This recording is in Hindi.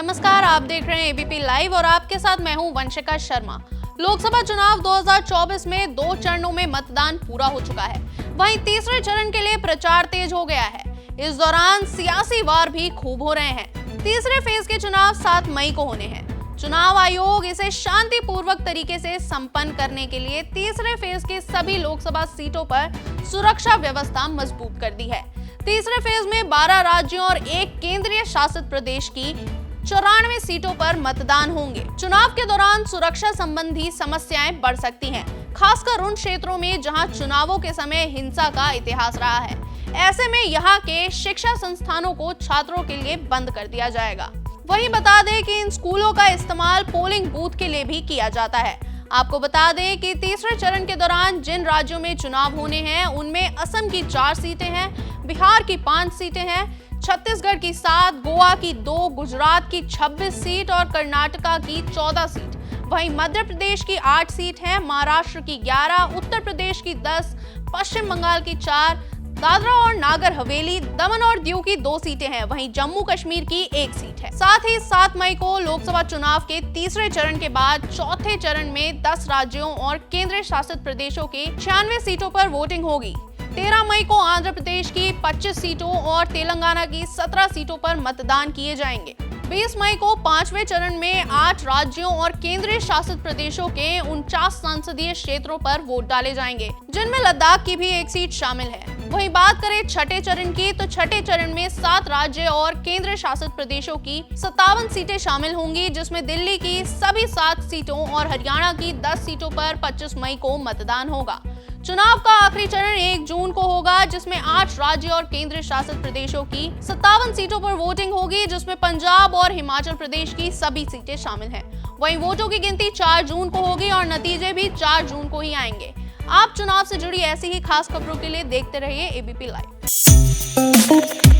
नमस्कार, आप देख रहे हैं एबीपी लाइव और आपके साथ मैं हूं वंशिका शर्मा। लोकसभा चुनाव 2024 में 2 चरणों में मतदान पूरा हो चुका है। वहीं तीसरे चरण के लिए प्रचार तेज हो गया है। इस दौरान सियासी वार भी खूब हो रहे हैं। तीसरे फेज के चुनाव 7 मई को होने हैं। चुनाव आयोग इसे शांतिपूर्वक तरीके से संपन्न करने के लिए तीसरे फेज के सभी लोकसभा सीटों पर सुरक्षा व्यवस्था मजबूत कर दी है। तीसरे फेज में 12 राज्यों और 1 केंद्रीय शासित प्रदेश की 94 सीटों पर मतदान होंगे। चुनाव के दौरान सुरक्षा संबंधी समस्याएं बढ़ सकती हैं, खासकर उन क्षेत्रों में जहां चुनावों के समय हिंसा का इतिहास रहा है। ऐसे में यहां के शिक्षा संस्थानों को छात्रों के लिए बंद कर दिया जाएगा। वहीं बता दें कि इन स्कूलों का इस्तेमाल पोलिंग बूथ के लिए भी किया जाता है। आपको बता दें कि तीसरे चरण के दौरान जिन राज्यों में चुनाव होने हैं उनमें असम की 4 सीटें हैं, बिहार की 5 सीटें हैं, छत्तीसगढ़ की 7, गोवा की 2, गुजरात की 26 सीट और कर्नाटका की 14 सीट। वहीं मध्य प्रदेश की 8 सीट है, महाराष्ट्र की 11, उत्तर प्रदेश की 10, पश्चिम बंगाल की 4, दादरा और नागर हवेली, दमन और दीव की 2 सीटें हैं। वहीं जम्मू कश्मीर की 1 सीट है। साथ ही 7 मई को लोकसभा चुनाव के तीसरे चरण के बाद चौथे चरण में 10 राज्यों और केंद्र शासित प्रदेशों के 96 सीटों पर वोटिंग होगी। 13 मई को आंध्र प्रदेश की 25 सीटों और तेलंगाना की 17 सीटों पर मतदान किए जाएंगे। 20 मई को 5वें चरण में 8 राज्यों और केंद्रीय शासित प्रदेशों के 49 संसदीय क्षेत्रों पर वोट डाले जाएंगे, जिनमें लद्दाख की भी 1 सीट शामिल है। वहीं बात करें छठे चरण की, तो छठे चरण में 7 राज्य और केंद्र शासित प्रदेशों की 57 सीटें शामिल होंगी, जिसमें दिल्ली की सभी 7 सीटों और हरियाणा की 10 सीटों पर 25 मई को मतदान होगा। चुनाव का आखिरी चरण 1 जून को होगा, जिसमें 8 राज्य और केंद्र शासित प्रदेशों की 57 सीटों पर वोटिंग होगी, जिसमें पंजाब और हिमाचल प्रदेश की सभी सीटें शामिल हैं। वहीं वोटों की गिनती 4 जून को होगी और नतीजे भी 4 जून को ही आएंगे। आप चुनाव से जुड़ी ऐसी ही खास खबरों के लिए देखते रहिए एबीपी लाइव।